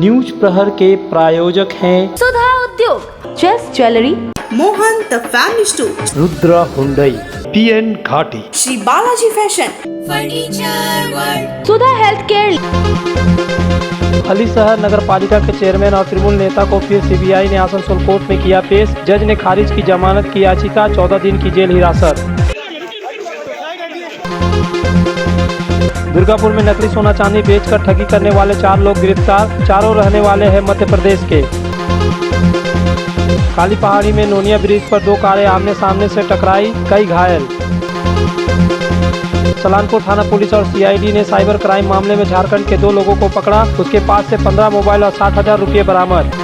News प्रहर के प्रायोजक हैं Sudha Udyog, chase jewellery, Mohan the family store, Rudra Hyundai, PN Ghati, Shri Balaji fashion, furniture world, Sudha health care. Halisahar नगर पालिका के चेयरमैन और तृणमूल नेता को फिर CBI ने आसनसोल कोर्ट में किया पेश। जज ने खारिज की जमानत की याचिका, 14 दिन की जेल हिरासत। दुर्गापुर में नकली सोना चांदी बेचकर ठगी करने वाले 4 लोग गिरफ्तार, चारों रहने वाले हैं मध्य प्रदेश के। काली पहाड़ी में नोनिया ब्रिज पर 2 कारें आमने सामने से टकराई, कई घायल। सलानपुर थाना पुलिस और CID ने साइबर क्राइम मामले में झारखंड के 2 लोगों को पकड़ा, उसके पास से 15 मोबाइल और 60,000 रुपये बरामद।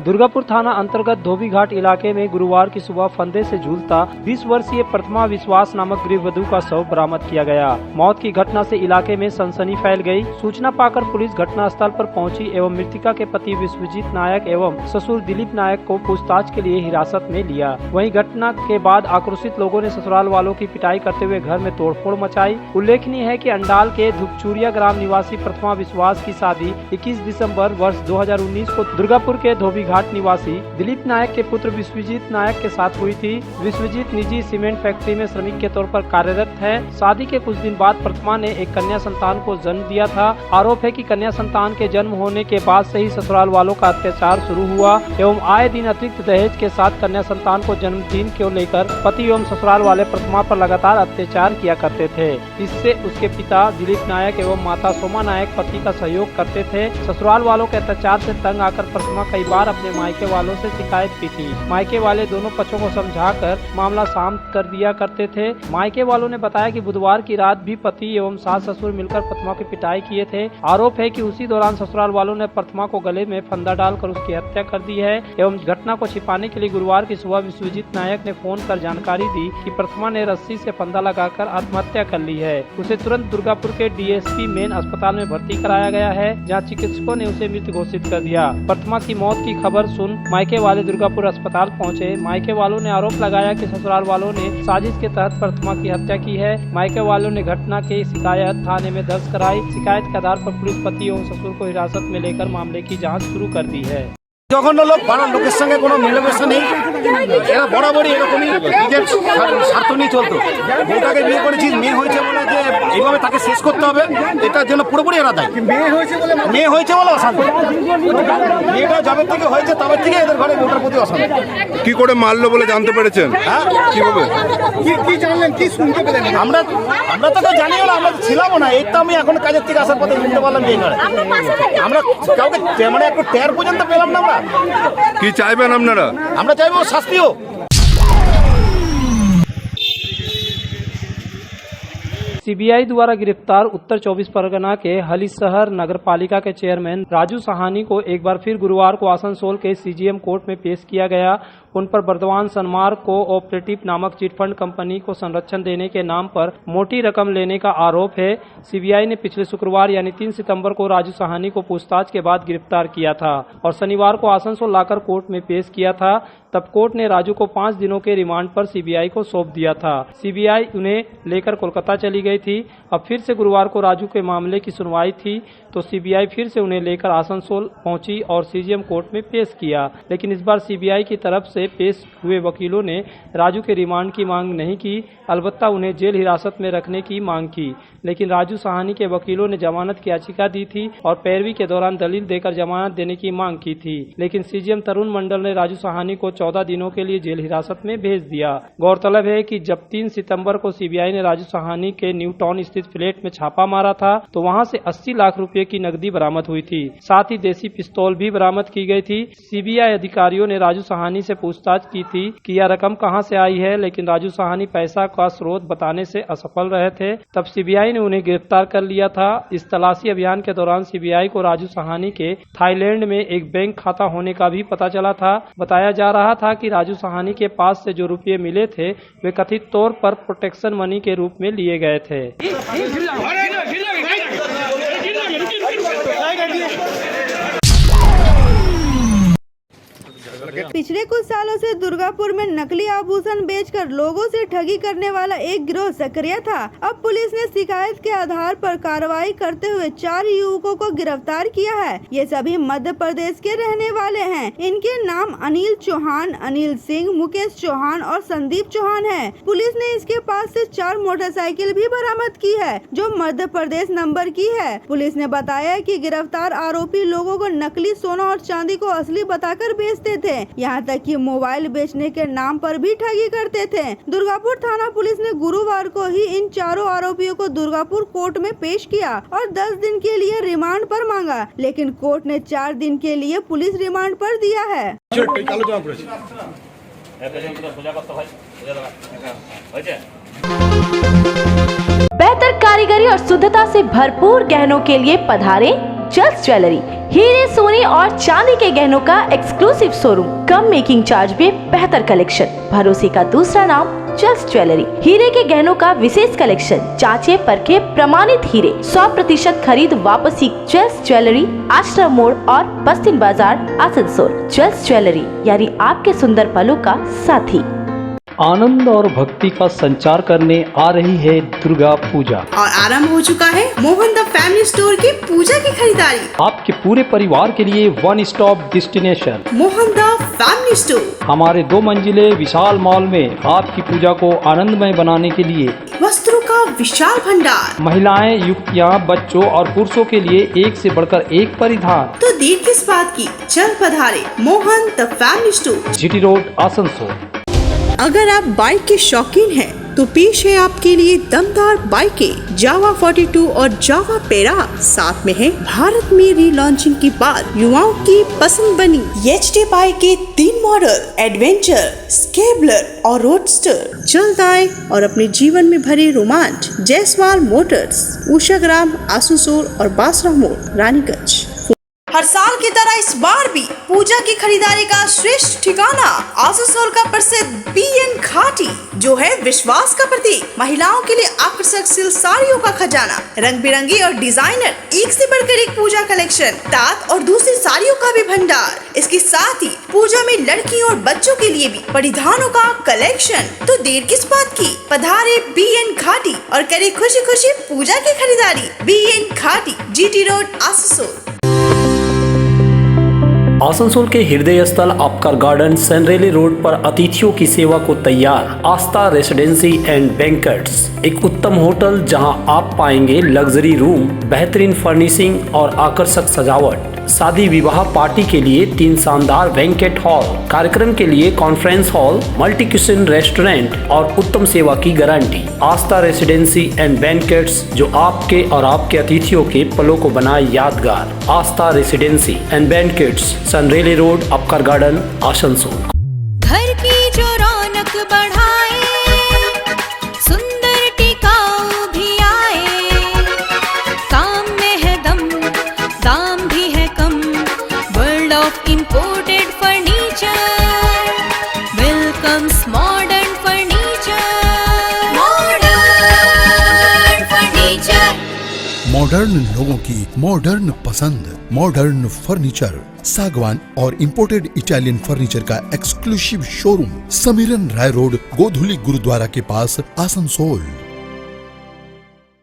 दुर्गापुर थाना अंतर्गत धोबी घाट इलाके में गुरुवार की सुबह फंदे से झूलता 20 वर्षीय प्रथमा विश्वास नामक गृहवधू का शव बरामद किया गया। मौत की घटना से इलाके में सनसनी फैल गई। सूचना पाकर पुलिस घटनास्थल पर पहुंची एवं मृतिका के पति विश्वजीत नायक एवं ससुर दिलीप नायक को पूछताछ के लिए हिरासत में लिया। वहीं घटना के बाद आक्रोशित लोगों ने ससुराल वालों की पिटाई करते हुए घर में तोड़फोड़ मचाई। उल्लेखनीय है कि अंडाल के धुपचूरिया ग्राम निवासी प्रथमा विश्वास की शादी 21 दिसंबर वर्ष 2019 को दुर्गापुर के धोबी घाट निवासी दिलीप नायक के पुत्र विश्वजीत नायक के साथ हुई थी। विश्वजीत निजी सीमेंट फैक्ट्री में श्रमिक के तौर पर कार्यरत है। शादी के कुछ दिन बाद प्रथमा ने एक कन्या संतान को जन्म दिया था। आरोप है कि कन्या संतान के जन्म होने के बाद से ही ससुराल वालों का अत्याचार शुरू हुआ एवं आए दिन अतिरिक्त दहेज के साथ कन्या संतान को जन्मदिन को लेकर पति एवं ससुराल वाले प्रथमा पर लगातार अत्याचार किया करते थे। इससे उसके पिता दिलीप नायक एवं माता सोमा नायक पति का सहयोग करते थे। ससुराल वालों के अत्याचार से तंग आकर प्रथमा कई बार अपने मायके वालों से शिकायत की थी। मायके वाले दोनों पक्षों को समझाकर मामला शांत कर दिया करते थे। मायके वालों ने बताया कि बुधवार की रात भी पति एवं सास ससुर मिलकर प्रथमा की पिटाई किए थे। आरोप है कि उसी दौरान ससुराल वालों ने प्रथमा को गले में फंदा डालकर उसकी हत्या कर दी है एवं घटना को छिपाने के लिए गुरुवार की सुबह विश्वजीत नायक ने फोन कर जानकारी दी कि प्रथमा ने रस्सी से फंदा लगाकर आत्महत्या कर ली है। उसे तुरंत दुर्गापुर के DSP मेन अस्पताल में भर्ती कराया गया है, जहाँ चिकित्सकों ने उसे मृत घोषित कर दिया। प्रथमा की मौत की खबर सुन मायके वाले दुर्गापुर अस्पताल पहुंचे। मायके वालों ने आरोप लगाया कि ससुराल वालों ने साजिश के तहत प्रथमा की हत्या की है। मायके वालों ने घटना की शिकायत थाने में दर्ज कराई। शिकायत के आधार पर पुलिस पति एवं ससुर को हिरासत में लेकर मामले की जांच शुरू कर दी है। জঘন্য লোক, পাড়ার লোকের সঙ্গে কোনো মেলামেশা নেই। এরা বরাবরই এরকমই নিজের স্বার্থ নিয়ে চলতো। বউটাকে বিয়ে করেছিস, মেয়ে হয়েছে বলে যে এইভাবে তাকে শেষ করতে হবে, এটার জন্য পুরোপুরি এরা দায়ী। মেয়ে হয়েছে বলে অশান্তি। মেয়েটা যবে থেকে হয়েছে তবে থেকে এদের ঘরে বউটার প্রতি অশান্তি। কি করে মারলো বলে জানতে পেরেছেন? হ্যাঁ, কিভাবে কি জানলেন, কি শুনতে পেলেন? আমরা তো জানিও না, আমরা ছিলাম না। এই তো আমি এখন কাজের থেকে আসার পথে শুনতে পারলাম যে আমরা কাউকে মানে একটু টের পর্যন্ত পেলাম না। আমরা কি চাইবেন আপনারা? আমরা চাইবো শাস্তিও। CBI द्वारा गिरफ्तार उत्तर 24 परगना के हलीशहर नगर पालिका के चेयरमैन राजू साहनी को एक बार फिर गुरुवार को आसनसोल के CGM कोर्ट में पेश किया गया। उन पर वर्धमान सनमार्ग को ऑपरेटिव नामक चिटफंड कंपनी को संरक्षण देने के नाम पर मोटी रकम लेने का आरोप है। CBI ने पिछले शुक्रवार यानी 3 सितंबर को राजू साहनी को पूछताछ के बाद गिरफ्तार किया था और शनिवार को आसनसोल लाकर कोर्ट में पेश किया था। तब कोर्ट ने राजू को 5 दिनों के रिमांड पर CBI को सौंप दिया था। CBI उन्हें लेकर कोलकाता चली गई थी। अब फिर से गुरुवार को राजू के मामले की सुनवाई थी तो CBI फिर से उन्हें लेकर आसनसोल पहुंची और CGM कोर्ट में पेश किया। लेकिन इस बार CBI की तरफ से पेश हुए वकीलों ने राजू के रिमांड की मांग नहीं की, अलबत्ता उन्हें जेल हिरासत में रखने की मांग की। लेकिन राजू साहनी के वकीलों ने जमानत की याचिका दी थी और पैरवी के दौरान दलील देकर जमानत देने की मांग की थी। लेकिन CGM तरुण मंडल ने राजू साहनी को 14 दिनों के लिए जेल हिरासत में भेज दिया। गौरतलब है कि जब 3 सितंबर को CBI ने राजू साहनी के न्यू टाउन स्थित फ्लैट में छापा मारा था तो वहां से 80 लाख रुपए की नकदी बरामद हुई थी। साथ ही देसी पिस्तौल भी बरामद की गई थी। CBI अधिकारियों ने राजू साहनी से पूछताछ की थी कि यह रकम कहां से आई है, लेकिन राजू साहनी पैसा का स्रोत बताने से असफल रहे थे। तब CBI ने उन्हें गिरफ्तार कर लिया था। इस तलाशी अभियान के दौरान CBI को राजू साहनी के थाईलैंड में एक बैंक खाता होने का भी पता चला था। बताया जा रहा था कि राजू साहनी के पास से जो रुपये मिले थे वे कथित तौर पर प्रोटेक्शन मनी के रूप में लिए गए थे। पिछले कुछ सालों से दुर्गापुर में नकली आभूषण बेचकर लोगों से ठगी करने वाला एक गिरोह सक्रिय था। अब पुलिस ने शिकायत के आधार पर कार्रवाई करते हुए 4 युवकों को गिरफ्तार किया है। ये सभी मध्य प्रदेश के रहने वाले हैं। इनके नाम अनिल चौहान, अनिल सिंह, मुकेश चौहान और संदीप चौहान है। पुलिस ने इसके पास से 4 मोटरसाइकिल भी बरामद की है जो मध्य प्रदेश नंबर की है। पुलिस ने बताया कि गिरफ्तार आरोपी लोगों को नकली सोना और चांदी को असली बताकर बेचते थे। यहाँ तक कि मोबाइल बेचने के नाम पर भी ठगी करते थे। दुर्गापुर थाना पुलिस ने गुरुवार को ही इन चारों आरोपियों को दुर्गापुर कोर्ट में पेश किया और 10 दिन के लिए रिमांड पर मांगा, लेकिन कोर्ट ने 4 दिन के लिए पुलिस रिमांड पर दिया है। बेहतर कारीगरी और शुद्धता से भरपूर गहनों के लिए पधारे जस्ट ज्वेलरी। हीरे, सोने और चांदी के गहनों का एक्सक्लूसिव शोरूम, कम मेकिंग चार्ज में बेहतर कलेक्शन, भरोसे का दूसरा नाम जस्ट ज्वेलरी। हीरे के गहनों का विशेष कलेक्शन, जांचे परखे प्रमाणित हीरे, 100% खरीद वापसी। जस्ट ज्वेलरी, आश्रम मोड़ और बस्तिन बाजार, आसनसोल। जस्ट ज्वेलरी यानी आपके सुंदर पलों का साथी। आनंद और भक्ति का संचार करने आ रही है दुर्गा पूजा और आरंभ हो चुका है मोहन द फैमिली स्टोर की पूजा की खरीदारी। आपके पूरे परिवार के लिए one stop destination Mohan the family store हमारे 2 मंजिले विशाल मॉल में आपकी पूजा को आनंदमय बनाने के लिए वस्त्रों का विशाल भंडार, महिलाएं, युवतियां, बच्चों और पुरुषों के लिए एक से बढ़कर एक परिधान। तो देर किस बात की, चल पधारे Mohan the family store, GT road, Asansol. अगर आप बाइक के शौकीन हैं, तो पेश है आपके लिए दमदार बाइकें जावा 42 और जावा पेरा। साथ में है भारत में रीलॉन्चिंग के बाद युवाओं की पसंद बनी एचडी बाइक के 3 मॉडल, एडवेंचर, स्केबलर और रोडस्टर। जल्द आए और अपने जीवन में भरे रोमांच। जायसवाल मोटर्स, उषाग्राम, आसनसोल और बासरा मोड़, रानीगंज। हर साल की तरह इस बार भी पूजा की खरीदारी का श्रेष्ठ ठिकाना आसनसोल का प्रसिद्ध बीएन घाटी, जो है विश्वास का प्रतीक। महिलाओं के लिए आकर्षक सिल्क साड़ियों का खजाना, रंग बिरंगी और डिजाइनर, एक से बढ़कर एक पूजा कलेक्शन, तात और दूसरी साड़ियों का भी भंडार। इसके साथ ही पूजा में लड़कियों और बच्चों के लिए भी परिधानों का कलेक्शन। तो देर किस बात की, पधारे बीएन घाटी और करे खुशी खुशी पूजा की खरीदारी। बीएन घाटी, जीटी रोड, आसनसोल। आसनसोल के हृदय स्थल आपका गार्डन सनरेली रोड पर अतिथियों की सेवा को तैयार आस्था रेसिडेंसी एंड बैंक्वेट्स, एक उत्तम होटल जहां आप पाएंगे लग्जरी रूम, बेहतरीन फर्निशिंग और आकर्षक सजावट। शादी विवाह पार्टी के लिए 3 शानदार बैंक्वेट हॉल, कार्यक्रम के लिए conference hall, multi kitchen restaurant और उत्तम सेवा की guarantee. Aastha residency and banquets, जो आपके और आपके अतिथियों के पलों को बनाए यादगार। आस्था रेसिडेंसी एंड बैंक्वेट्स, सनरेली रोड, अपकर गार्डन, आसनसोल। घर की जो रौनक बढ़ाए, सुंदर टिकाऊ भी आए, काम में है दम, दाम भी है कम। World of imported furniture welcomes modern furniture. Modern furniture, modern लोगों की मॉडर्न पसंद। मॉडर्न फर्नीचर, सागवान और इंपोर्टेड इटालियन फर्नीचर का exclusive showroom, Samiran Roy road, Godhuli Gurudwara के पास, आसनसोल।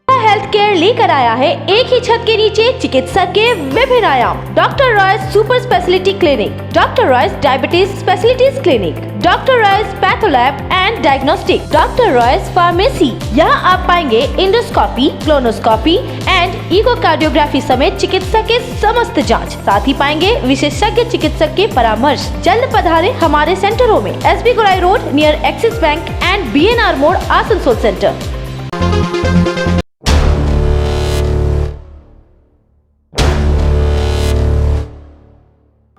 हेल्थ केयर लेकर आया है एक ही छत के नीचे चिकित्सा के विभिन्न आयाम। Doctor Royce super speciality clinic, doctor Royce diabetes specialities clinic, doctor Royce patholab and diagnostic, doctor Royce pharmacy. यहाँ आप पाएंगे इंडोस्कोपी, क्लोनोस्कोपी एंड इकोकार्डियोग्राफी समेत चिकित्सा के समस्त जांच। साथ ही पाएंगे विशेषज्ञ चिकित्सक के परामर्श। जल्द पधारे हमारे सेंटरों में SB Gorai road near axis bank and BNR मोड़, आसनसोल सेंटर।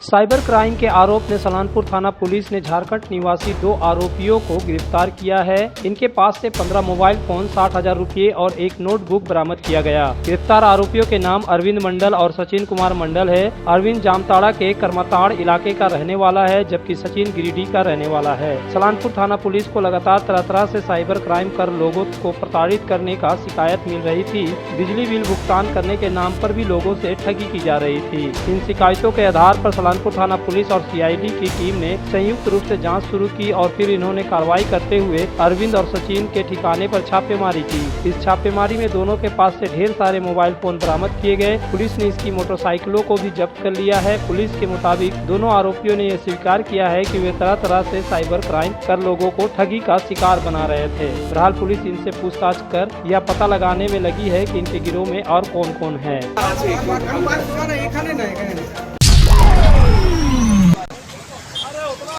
साइबर क्राइम के आरोप में सलानपुर थाना पुलिस ने झारखंड निवासी 2 आरोपियों को गिरफ्तार किया है। इनके पास से 15 मोबाइल फोन, 60,000 रुपये और एक नोटबुक बरामद किया गया। गिरफ्तार आरोपियों के नाम अरविंद मंडल और सचिन कुमार मंडल है। अरविंद जामताड़ा के करमाताड़ इलाके का रहने वाला है, जबकि सचिन गिरिडीह का रहने वाला है। सलानपुर थाना पुलिस को लगातार तरह तरह से साइबर क्राइम कर लोगों को प्रताड़ित करने का शिकायत मिल रही थी। बिजली बिल भुगतान करने के नाम पर भी लोगों से ठगी की जा रही थी। इन शिकायतों के आधार पर बुरहानपुर थाना पुलिस और सीआईडी की टीम ने संयुक्त रूप से जांच शुरू की और फिर इन्होंने कार्रवाई करते हुए अरविंद और सचिन के ठिकाने पर छापेमारी की। इस छापेमारी में दोनों के पास से ढेर सारे मोबाइल फोन बरामद किए गए। पुलिस ने इसकी मोटरसाइकिलों को भी जब्त कर लिया है। पुलिस के मुताबिक दोनों आरोपियों ने यह स्वीकार किया है कि वे तरह तरह से साइबर क्राइम कर लोगों को ठगी का शिकार बना रहे थे। फिलहाल पुलिस इनसे पूछताछ कर यह पता लगाने में लगी है कि इनके गिरोह में और कौन कौन है।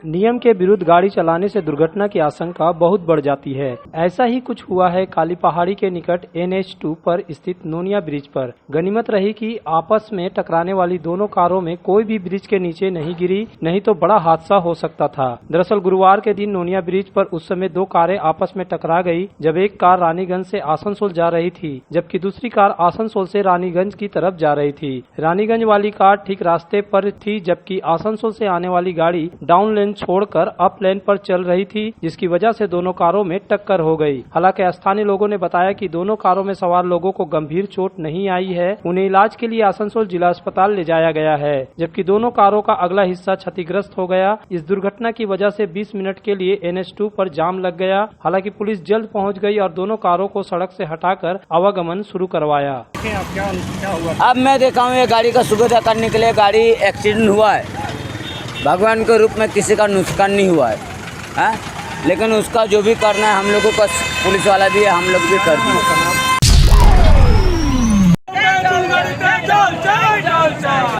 नियम के विरुद्ध गाड़ी चलाने से दुर्घटना की आशंका बहुत बढ़ जाती है। ऐसा ही कुछ हुआ है काली पहाड़ी के निकट NH2 पर स्थित नोनिया ब्रिज पर। गनीमत रही कि आपस में टकराने वाली दोनों कारों में कोई भी ब्रिज के नीचे नहीं गिरी, नहीं तो बड़ा हादसा हो सकता था। दरअसल गुरुवार के दिन नोनिया ब्रिज पर उस समय दो कारें आपस में टकरा गई जब एक कार रानीगंज से आसनसोल जा रही थी, जबकि दूसरी कार आसनसोल से रानीगंज की तरफ जा रही थी। रानीगंज वाली कार ठीक रास्ते पर थी, जबकि आसनसोल से आने वाली गाड़ी डाउन लेन छोड़कर अप लेन पर चल रही थी, जिसकी वजह से दोनों कारों में टक्कर हो गई। हालांकि स्थानीय लोगों ने बताया कि दोनों कारों में सवार लोगों को गंभीर चोट नहीं आई है। उन्हें इलाज के लिए आसनसोल जिला अस्पताल ले जाया गया है, जबकि दोनों कारों का अगला हिस्सा क्षतिग्रस्त हो गया। इस दुर्घटना की वजह से 20 मिनट के लिए NH2 पर जाम लग गया। हालांकि पुलिस जल्द पहुंच गई और दोनों कारों को सड़क से हटाकर आवागमन शुरू करवाया। अब मैं देखा हूँ ये गाड़ी का सुविधा करने के लिए गाड़ी एक्सीडेंट हुआ है। भगवान के रूप में किसी का नुकसान नहीं हुआ है, लेकिन उसका जो भी करना है हम लोगों का पुलिस वाला भी है, हम लोग भी कर दिए।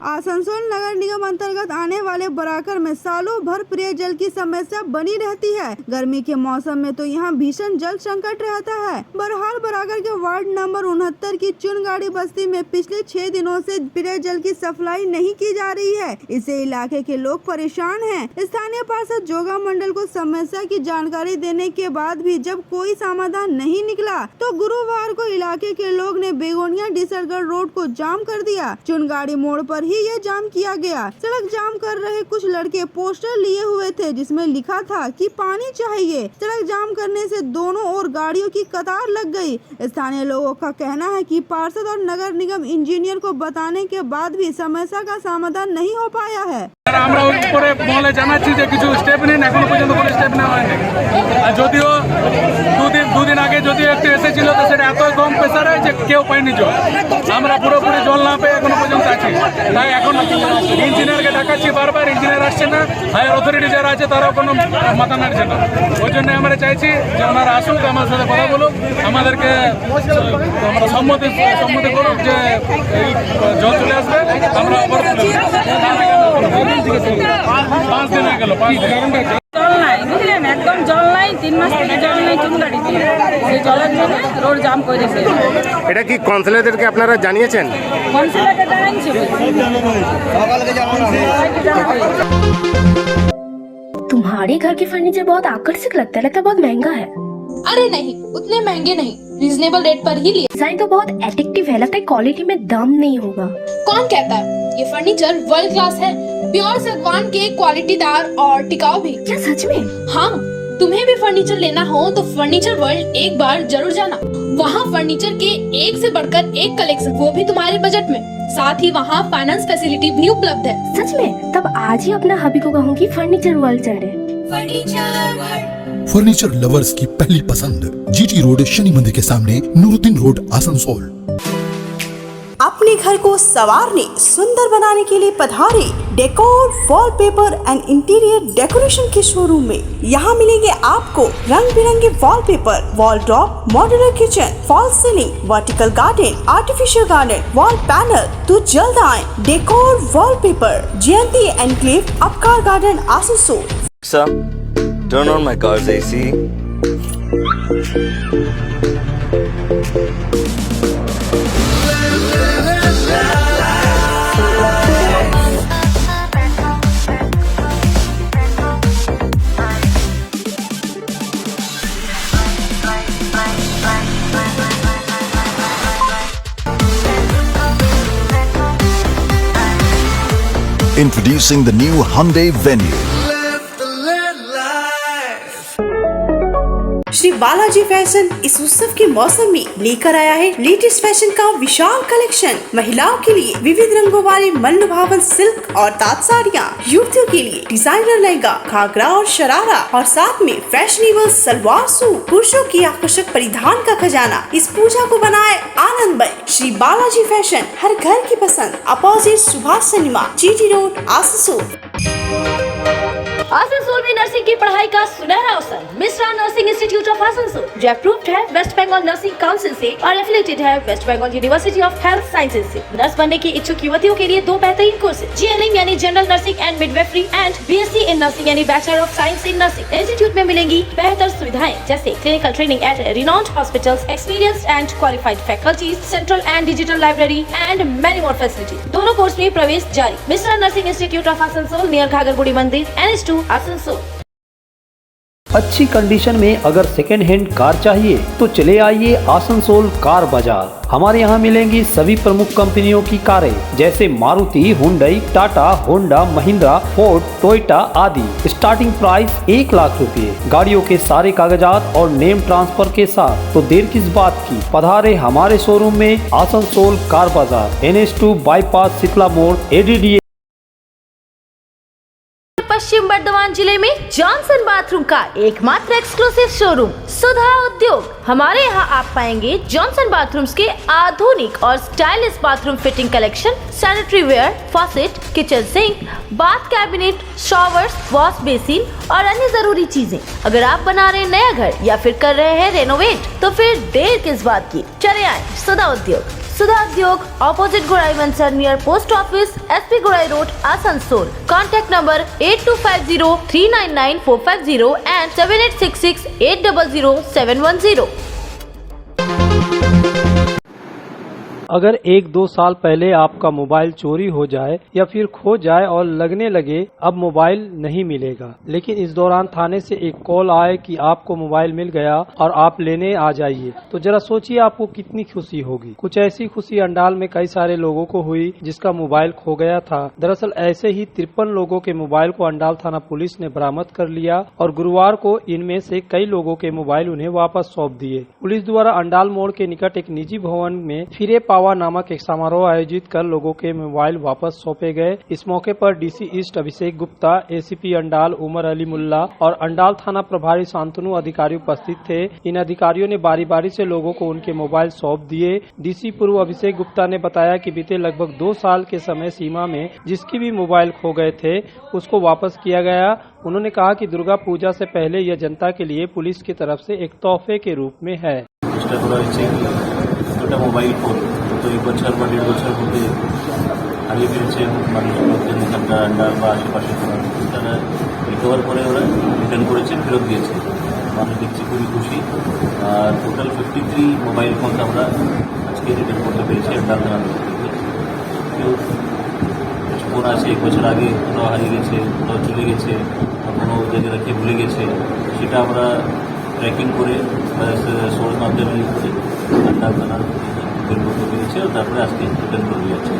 आसनसोल नगर निगम अंतर्गत आने वाले बराकर में सालों भर पेयजल की समस्या बनी रहती है। गर्मी के मौसम में तो यहाँ भीषण जल संकट रहता है। बहरहाल बराकर के वार्ड नंबर 69 की चुनगाड़ी बस्ती में पिछले 6 दिनों से पेयजल की सप्लाई नहीं की जा रही है। इससे इलाके के लोग परेशान हैं। स्थानीय पार्षद जोगा मंडल को समस्या की जानकारी देने के बाद भी जब कोई समाधान नहीं निकला तो गुरुवार को इलाके के लोग ने बेगोनिया डिसरगढ़ रोड को जाम कर दिया। चुनगाड़ी मोड़ पर ही ये जाम किया गया। सड़क जाम कर रहे कुछ लड़के पोस्टर लिए हुए थे जिसमें लिखा था कि पानी चाहिए। सड़क जाम करने से दोनों ओर गाड़ियों की कतार लग गई। स्थानीय लोगों का कहना है कि पार्षद और नगर निगम इंजीनियर को बताने के बाद भी समस्या का समाधान नहीं हो पाया है। আমরা উপরে মহলে জানাচ্ছি যে কিছু স্টেপ নিন, এখনো পর্যন্ত কোনো স্টেপ নেওয়া হয়নি। আর যদিও দুদিন আগে যদিও একটু এসেছিল তো সেটা এত কম প্রেসারে যে কেউ পায়নি জল। আমরা পুরোপুরি জল না পেয়ে এখনো পর্যন্ত আছি। তাই এখন ইঞ্জিনিয়ারকে ডাকাচ্ছি বারবার, ইঞ্জিনিয়ার আসছে না। হায়ার অথরিটি যারা আছে তারাও কোনো মাথা নাড়ছে না। ওই জন্য আমরা চাইছি যে ওনারা আসুক, আমার সাথে কথা বলুক, আমাদেরকে আমরা সম্মতি করুক যে এই জল চলে আসবে। আমরা আবার 5 দিন হয়ে গেল, 5 দিন জল নাই, বুঝলেন, একদম জল নাই। 3 মাস থেকে জল নেই চুনগাড়ি দিয়ে। সেই জলের জন্য রোড জাম করে দিয়েছে। এটা কি কাউন্সিলরদেরকে আপনারা জানিয়েছেন? কাউন্সিলরকে জানাইছি। तुम्हारे घर के फर्नीचर बहुत आकर्षक लगता है बहुत महंगा है। अरे नहीं, उतने महंगे नहीं, रीजनेबल रेट पर ही लिए। डिजाइन तो बहुत एट्रैक्टिव है, लगता है क्वालिटी में दम नहीं होगा। कौन कहता है? ये फर्नीचर वर्ल्ड क्लास है, प्योर सागवान के, क्वालिटीदार और टिकाऊ भी। क्या सच में? हाँ, तुम्हें भी फर्नीचर लेना हो तो फर्नीचर वर्ल्ड एक बार जरूर जाना। वहाँ फर्नीचर के एक से बढ़कर एक कलेक्शन, वो भी तुम्हारे बजट में। साथ ही वहाँ फाइनेंस फैसिलिटी भी उपलब्ध है। सच में? तब आज ही अपना हबी को कहूँगी फर्नीचर वर्ल्ड चले। फर्नीचर लवर्स की पहली पसंद, GT रोड, शनि मंदिर के सामने, नूरुद्दीन रोड, आसनसोल। अपने घर को संवारने, सुंदर बनाने के लिए पधारे decor, wallpaper and interior decoration के शोरूम में। यहाँ मिलेंगे आपको रंग बिरंगे wallpaper, wall drop, modular kitchen, fall ceiling, vertical garden, artificial garden, wall panel. तो जल्द आए decor wallpaper, Jayanti enclave, Upkar garden, Asansol. Sir, turn on my car's AC. Introducing the new Hyundai Venue. Shri Balaji fashion इस उत्सव के मौसम में लेकर आया है लेटेस्ट फैशन का विशाल कलेक्शन। महिलाओं के लिए विविध रंगों वाले मनलुभावन सिल्क और ताँत साड़ियाँ, युवतियों के लिए डिजाइनर लहंगा, घाघरा और शरारा और साथ में फैशनेबल सलवार सूट। पुरुषों की आकर्षक परिधान का खजाना इस पूजा को बनाए आनंदमय। श्री बालाजी फैशन, हर घर की पसंद, opposite Subhash cinema, GT road, Asansol. Asansol में नर्सिंग की पढ़ाई का सुनहरा अवसर। Mishra nursing institute of Asansol जो अप्रूव्ड है वेस्ट बंगाल नर्सिंग काउंसिल से और एफिलिएटेड है West Bengal university of health sciences से। नर्स बनने की इच्छुक युवतियों के लिए 2 बेहतरीन कोर्सेज, GNM यानी general nursing and midwifery and BSc in nursing यानी bachelor of science in nursing. Institute में मिलेंगी बेहतर सुविधाएं जैसे clinical training at renowned hospitals, experienced and qualified faculties, central and digital library and many more facilities. दोनों course में प्रवेश जारी। Mishra nursing institute of Asansol near घाघरगुड़ी मंदिर, NH2 आसनसोल। अच्छी कंडीशन में अगर सेकेंड हैंड कार चाहिए तो चले आइए आसनसोल कार बाजार। हमारे यहाँ मिलेंगी सभी प्रमुख कंपनियों की कारें जैसे Maruti, Hyundai, Tata, Honda, Mahindra, Ford, Toyota आदि। स्टार्टिंग प्राइस 1 लाख रुपए। गाड़ियों के सारे कागजात और नेम ट्रांसफर के साथ। तो देर किस बात की, पधारे हमारे शोरूम में आसनसोल कार बाजार, NH2 बाईपास शीतला मोड़, ADDA। पश्चिम बर्धमान जिले में जॉनसन बाथरूम का एकमात्र एक्सक्लूसिव शोरूम सुधा उद्योग। हमारे यहाँ आप पाएंगे जॉनसन बाथरूम्स के आधुनिक और stylish bathroom fitting collection, sanitary ware, faucet, kitchen sink, bath cabinet, showers, wash basin और अन्य जरूरी चीजें। अगर आप बना रहे हैं नया घर या फिर कर रहे हैं रेनोवेट तो फिर देर किस बात की, चले आए सुधा उद्योग। सुधा उद्योग ऑपोजिट गुराई मंसर नियर पोस्ट ऑफिस, SP गुराई road, Asansol. Contact number 8250399450 and 7866800710। अगर 1-2 साल पहले आपका मोबाइल चोरी हो जाए या फिर खो जाए और लगने लगे अब मोबाइल नहीं मिलेगा, लेकिन इस दौरान थाने से एक कॉल आए कि आपको मोबाइल मिल गया और आप लेने आ जाइए, तो जरा सोचिए आपको कितनी खुशी होगी। कुछ ऐसी खुशी अंडाल में कई सारे लोगों को हुई जिसका मोबाइल खो गया था। दरअसल ऐसे ही 53 लोगों के मोबाइल को अंडाल थाना पुलिस ने बरामद कर लिया और गुरुवार को इनमें से कई लोगों के मोबाइल उन्हें वापस सौंप दिए। पुलिस द्वारा अंडाल मोड़ के निकट एक निजी भवन में फिरे पावा नामक एक समारोह आयोजित कर लोगों के मोबाइल वापस सौंपे गए। इस मौके पर DC east Abhishek Gupta, ACP Andal Umar Ali मुल्ला और अंडाल थाना प्रभारी शांतनु अधिकारी उपस्थित थे। इन अधिकारियों ने बारी बारी से लोगों को उनके मोबाइल सौंप दिए। DC पूर्व अभिषेक गुप्ता ने बताया कि बीते लगभग 2 साल के समय सीमा में जिसकी भी मोबाइल खो गए थे उसको वापस किया गया। उन्होंने कहा कि दुर्गा पूजा से पहले यह जनता के लिए पुलिस की तरफ से एक तोहफे के रूप में है। मोबाइल फोन तो 1 বছর বা 1.5 বছর মধ্যে হারিয়ে ফেলেছে মানুষজন এখানকার আন্ডার বা আশেপাশে তারা রিকভার করে ওরা রিটার্ন করেছেন, ফেরত দিয়েছে। মানুষ দেখছি খুবই খুশি। আর টোটাল 53 মোবাইল ফোন আমরা আজকে রিটার্ন করতে পেরেছি আন্ডার থানা থেকে। কেউ কিছু ফোন আছে 1 বছর আগে কোথাও হারিয়ে গেছে, কোথাও চলে গেছে, কোনো জায়গায় রেখে ভুলে গেছে, সেটা আমরা ট্র্যাকিং করে সোর্স মাধ্যমে করে আন্ডার থানা করতে পেরেছি और তারপরে আজকে রিটার্ন করে দিয়েছে।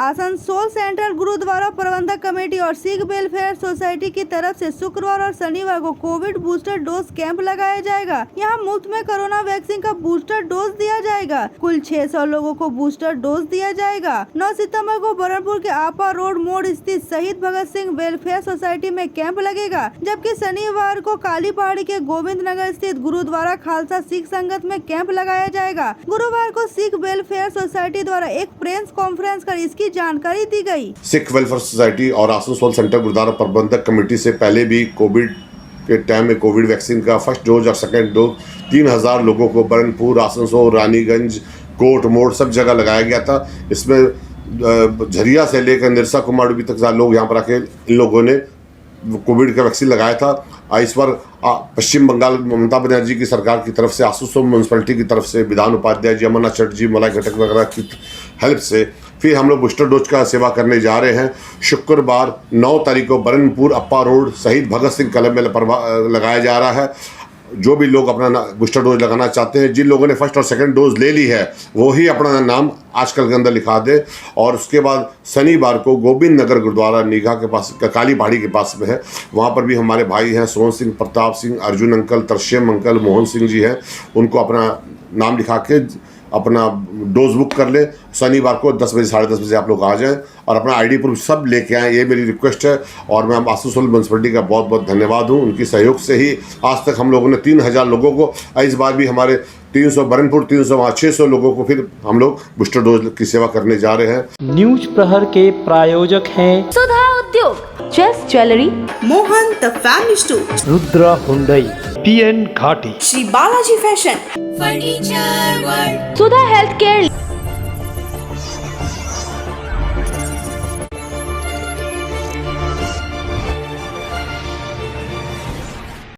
आसनसोल सेंट्रल गुरुद्वारा प्रबंधक कमेटी और सिख वेलफेयर सोसाइटी की तरफ से शुक्रवार और शनिवार को कोविड बूस्टर डोज कैंप लगाया जाएगा। यहाँ मुफ्त में कोरोना वैक्सीन का बूस्टर डोज दिया जाएगा। कुल 600 लोगों को बूस्टर डोज दिया जाएगा। 9 सितंबर को बरनपुर के आपा रोड मोड़ स्थित शहीद भगत सिंह वेलफेयर सोसाइटी में कैंप लगेगा, जबकि शनिवार को काली पहाड़ी के गोविंद नगर स्थित गुरुद्वारा खालसा सिख संगत में कैंप लगाया जाएगा। गुरुवार को सिख वेलफेयर सोसाइटी द्वारा एक प्रेस कॉन्फ्रेंस कर इसकी जानकारी दी गई। सिख वेलफेयर सोसाइटी और आसनसोल सेंटर गुरुद्वारा प्रबंधक कमेटी से पहले भी कोविड के टाइम में कोविड वैक्सीन का फर्स्ट डोज और सेकेंड डोज 3000 लोगों को बरनपुर, आसनसोल, रानीगंज, कोट मोड़ सब जगह लगाया गया था। इसमें झरिया से लेकर निरसा कुमारडुबी तक लोग यहाँ पर आके इन लोगों ने कोविड का वैक्सीन लगाया था। इस बार पश्चिम बंगाल ममता बनर्जी की सरकार की तरफ से आसनसोल म्यूनसिपैलिटी की तरफ से विधान उपाध्याय जी, अमरनाथ चटर्जी, मलाई घटक वगैरह की हेल्प से फिर हम लोग बूस्टर डोज का सेवा करने जा रहे हैं। शुक्रवार 9 तारीख को बरनपुर अप्पा रोड शहीद भगत सिंह क्लब में लगाया जा रहा है। जो भी लोग अपना बूस्टर डोज लगाना चाहते हैं, जिन लोगों ने फर्स्ट और सेकंड डोज ले ली है वो ही अपना नाम आजकल के अंदर लिखा दे। और उसके बाद शनिवार को गोविंद नगर गुरुद्वारा नीघा के पास काली पहाड़ी के पास में है, वहाँ पर भी हमारे भाई हैं सोहन सिंह, प्रताप सिंह, अर्जुन अंकल, तरश्यम अंकल, मोहन सिंह जी हैं, उनको अपना नाम लिखा के अपना डोज बुक कर ले। शनिवार को 10 बजे 10:30 बजे आप लोग आ जाएं और अपना आईडी प्रूफ सब लेके आएँ, ये मेरी रिक्वेस्ट है। और मैं आसनसोल म्यूनसिपलिटी का बहुत बहुत धन्यवाद हूँ, उनकी सहयोग से ही आज तक हम लोगों ने 3000 लोगों को, इस बार भी हमारे 300 बरनपुर 300 वहाँ 600 लोगों को फिर हम लोग बूस्टर डोज की सेवा करने जा रहे हैं। न्यूज प्रहर के प्रायोजक हैं Sudha Udyog, chase jewellery, Mohan the family store, Rudra Hyundai, PN Ghati, Shri Balaji fashion, furniture world, Sudha health care,